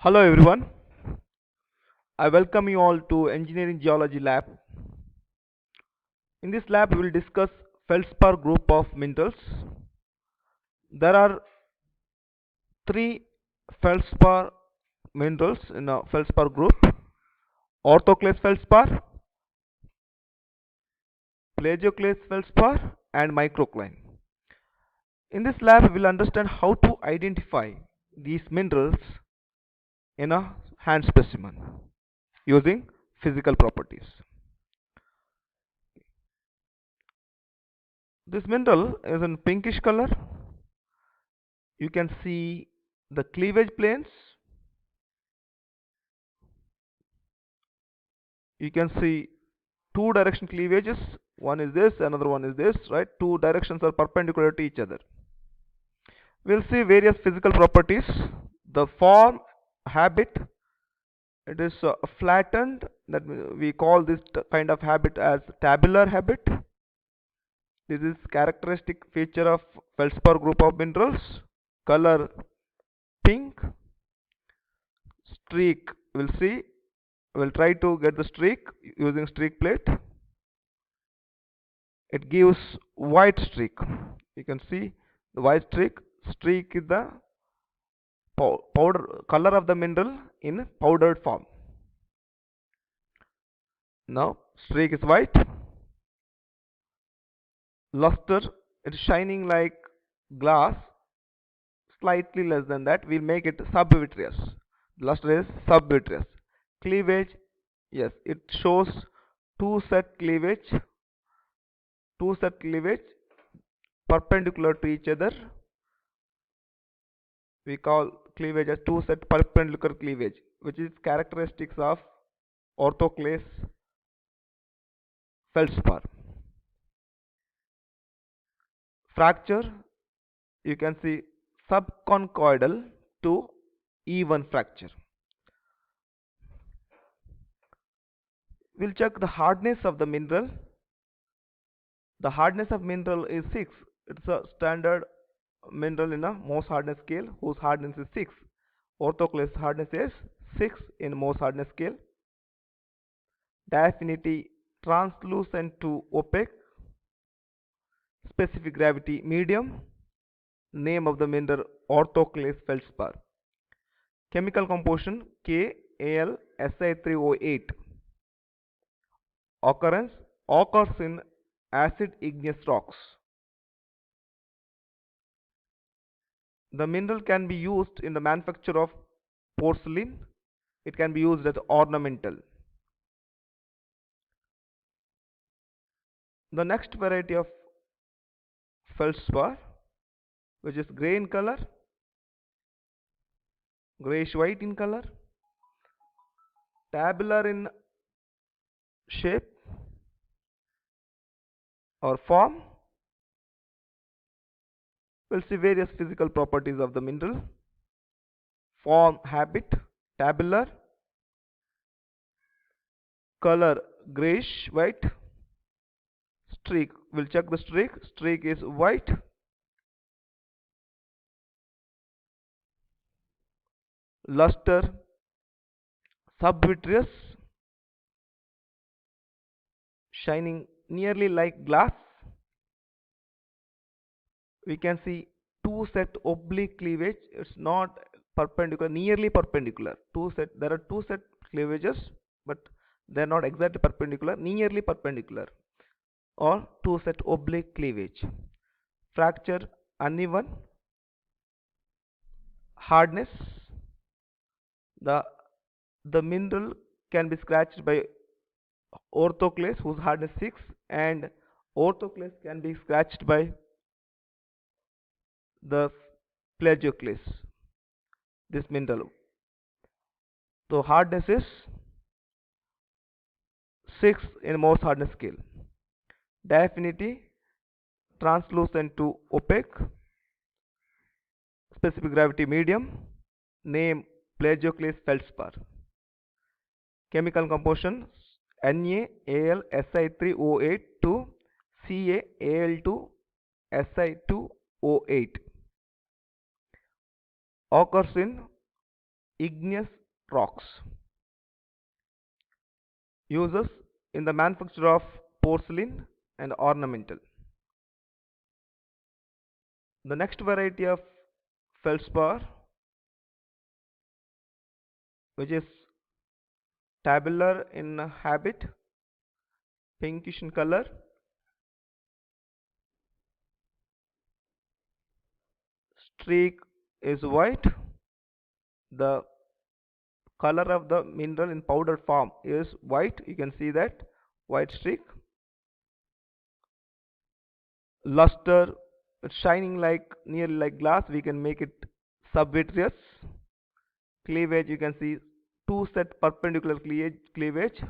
Hello everyone, I welcome you all to Engineering Geology Lab. In this lab we will discuss feldspar group of minerals. There are three feldspar minerals in a feldspar group: orthoclase feldspar, plagioclase feldspar and microcline. In this lab we will understand how to identify these minerals in a hand specimen using physical properties. This mineral is in pinkish color. You can see the cleavage planes. You can see two direction cleavages. One is this, another one is this, right? Two directions are perpendicular to each other. We'll see various physical properties. The form, habit, it is flattened. That we call this kind of habit as tabular habit. This is characteristic feature of feldspar group of minerals. Color pink. Streak, we'll see. We'll try to get the streak using streak plate. It gives white streak. You can see the white streak. Streak is the powder color of the mineral in powdered form. Now streak is white. Luster, it is shining like glass, slightly less than that. We'll make it subvitreous. Luster is subvitreous. Cleavage, yes, it shows two set cleavage perpendicular to each other. We call cleavage as two set perpendicular cleavage, which is characteristics of orthoclase feldspar. Fracture, you can see subconchoidal to even fracture. We'll check the hardness of the mineral. The hardness of mineral is 6. It's a standard mineral in a Mohs hardness scale whose hardness is 6. Orthoclase hardness is 6 in Mohs hardness scale. Diaphanity translucent to opaque. Specific gravity medium. Name of the mineral orthoclase feldspar. Chemical composition KAlSi3O8. Occurrence occurs in acid igneous rocks. The mineral can be used in the manufacture of porcelain. It can be used as ornamental. The next variety of feldspar, which is grey in color, grayish white in color, tabular in shape or form. We'll see various physical properties of the mineral. Form, habit, tabular, color grayish white, streak, we'll check the streak. Streak is white. Luster subvitreous, shining nearly like glass. We can see two set oblique cleavage. It's not perpendicular, nearly perpendicular. There are two set cleavages, but they're not exactly perpendicular, nearly perpendicular, or two set oblique cleavage. Fracture uneven. Hardness, the mineral can be scratched by orthoclase whose hardness 6, and orthoclase can be scratched by the plagioclase, this mineral. So hardness is 6 in Mohs hardness scale. Diaphanity translucent to opaque. Specific gravity medium. Name plagioclase feldspar. Chemical composition NaAlSi3O8 to CaAl2Si2O8. Occurs in igneous rocks. Uses in the manufacture of porcelain and ornamental. The next variety of feldspar, which is tabular in habit, pinkish in color, streak is white. The color of the mineral in powdered form is white. You can see that white streak. Luster, it's shining like nearly like glass. We can make it subvitreous. Cleavage, you can see two set perpendicular cleavage.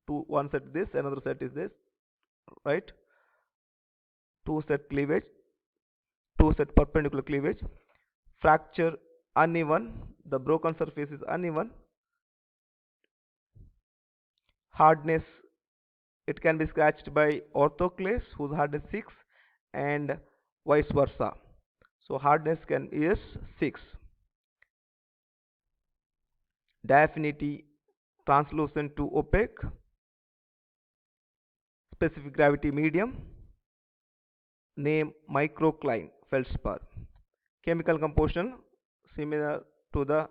One set this, another set is this, right? Two set cleavage, two set perpendicular cleavage. Fracture uneven, the broken surface is uneven. Hardness, it can be scratched by orthoclase whose hardness 6 and vice versa. So hardness is 6. Diaphanity, translucent to opaque. Specific gravity medium. Name microcline feldspar. Chemical composition similar to the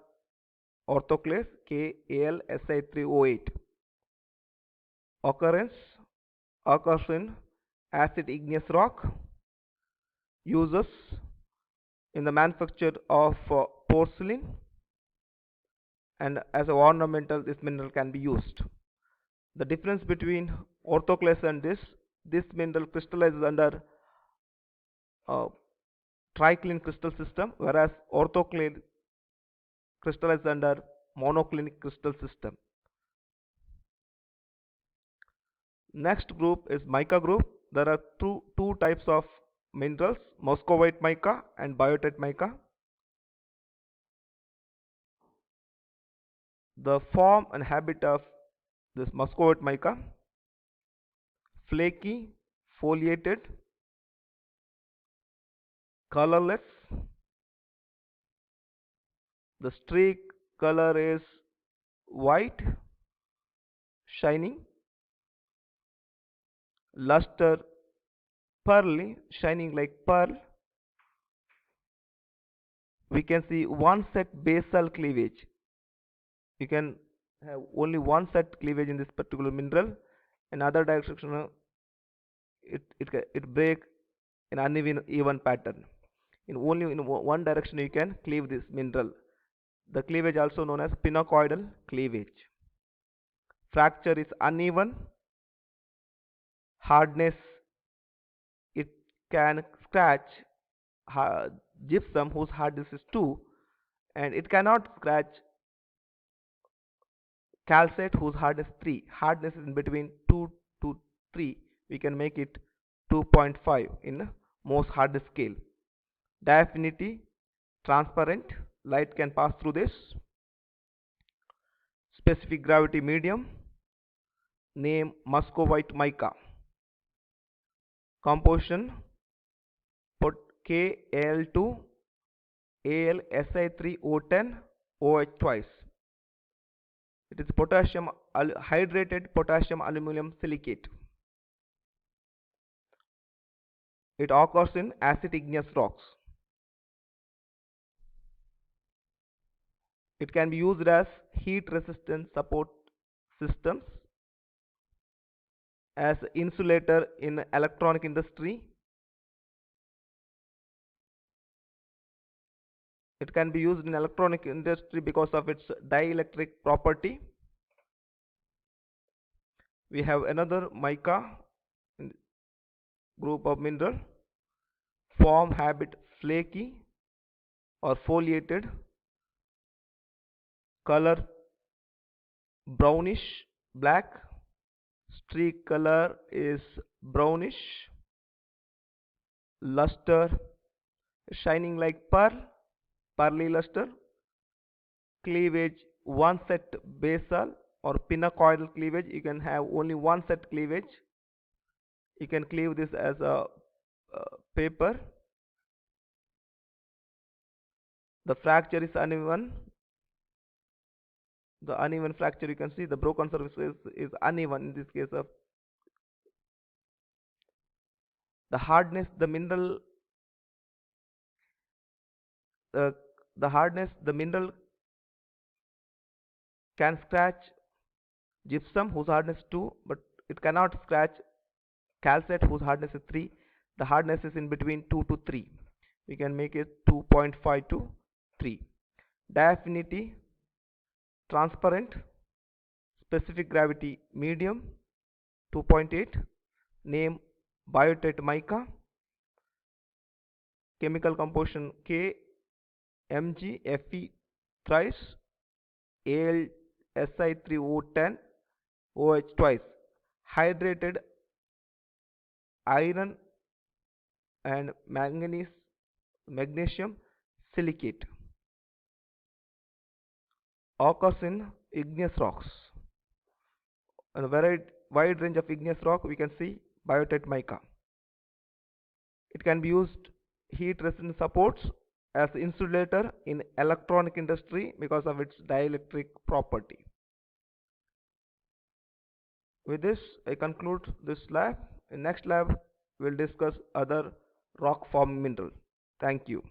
orthoclase KAlSi3O8. Occurrence occurs in acid igneous rock. Uses in the manufacture of porcelain, and as a ornamental this mineral can be used. The difference between orthoclase and this mineral crystallizes under tricline crystal system, whereas orthoclase crystallizes under monoclinic crystal system. Next group is mica group. There are two types of minerals, muscovite mica and biotite mica. The form and habit of this muscovite mica: flaky, foliated, colorless. The streak color is white, shining. Luster pearly, shining like pearl. We can see one set basal cleavage. You can have only one set cleavage in this particular mineral. In other direction, it break in uneven pattern. In only in one direction you can cleave this mineral. The cleavage also known as pinacoidal cleavage. Fracture is uneven. Hardness, it can scratch gypsum whose hardness is 2, and it cannot scratch calcite whose hardness 3. Hardness is in between 2 to 3. We can make it 2.5 in Mohs hardness scale. Diaphanity, transparent, light can pass through this. Specific gravity medium, name muscovite mica. Composition, put Kal2 AlSi3O10 OH twice. It is hydrated potassium aluminum silicate. It occurs in acid igneous rocks. It can be used as heat resistant support systems, as insulator in electronic industry. It can be used in electronic industry because of its dielectric property. We have another mica group of mineral. Form, habit, flaky or foliated. Color brownish black. Streak color is brownish. Luster shining like pearl, pearly luster. Cleavage one set basal or pinacoidal cleavage. You can have only one set cleavage. You can cleave this as a paper. The fracture is uneven. The uneven fracture, you can see the broken surface is uneven in this case of the hardness, the mineral, uh, the mineral can scratch gypsum whose hardness is 2, but it cannot scratch calcite whose hardness is 3. The hardness is in between 2 to 3. We can make it 2.5 to 3. Diaffinity transparent, specific gravity medium 2.8, name biotite mica, chemical composition K Mg Fe thrice, Al Si3O10 OH twice, hydrated iron and magnesium silicate, occurs in igneous rocks. A wide range of igneous rock, we can see biotite mica. It can be used heat resistant supports as insulator in electronic industry because of its dielectric property. With this, I conclude this lab. In next lab, we'll discuss other rock form mineral. Thank you.